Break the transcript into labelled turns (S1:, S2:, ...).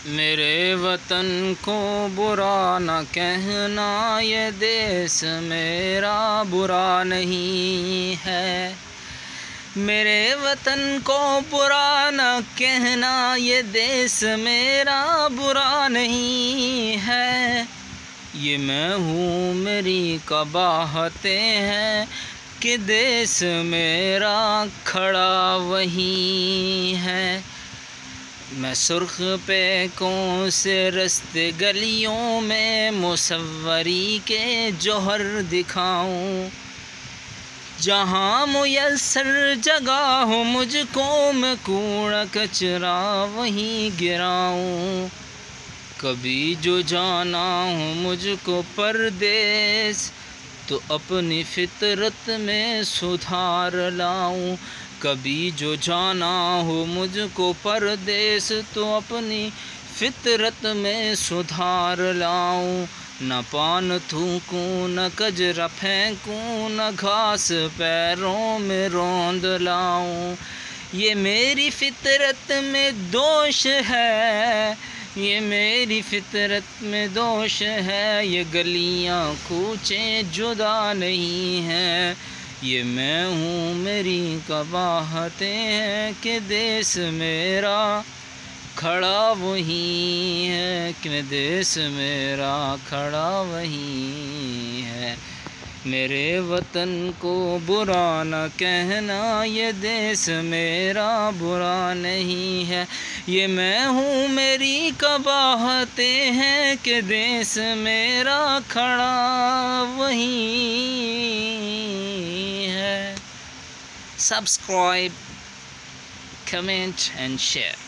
S1: मेरे वतन को बुरा न कहना, ये देश मेरा बुरा नहीं है। मेरे वतन को बुरा न कहना, ये देश मेरा बुरा नहीं है। ये मैं हूँ, मेरी कबाहतें हैं कि देश मेरा खड़ा वहीं है। मैं सुर्ख पैकों से रस्ते गलियों में मुसव्वरी के जौहर दिखाऊं। जहाँ मुयस्सर जगह हो मुझको, मैं कूड़ा कचरा वहीं गिराऊं। कभी जो जाना हो मुझको परदेस, तो अपनी फितरत में सुधार लाऊं। कभी जो जाना हो मुझको परदेस, तो अपनी फितरत में सुधार लाऊं। न पान थूकूं, न कजरा फेंकूं, न घास पैरों में रौंद लाऊं। ये मेरी फितरत में दोष है, ये मेरी फितरत में दोष है। ये गलियां कूचे जुदा नहीं हैं। ये मैं हूँ, मेरी कबाहतें हैं कि देश मेरा खड़ा वहीं है, कि देश मेरा खड़ा वहीं है। मेरे वतन को बुरा न कहना, ये देश मेरा बुरा नहीं है। ये मैं हूँ, मेरी कबाहतें हैं कि देश मेरा खड़ा वहीं है। Subscribe, comment and share.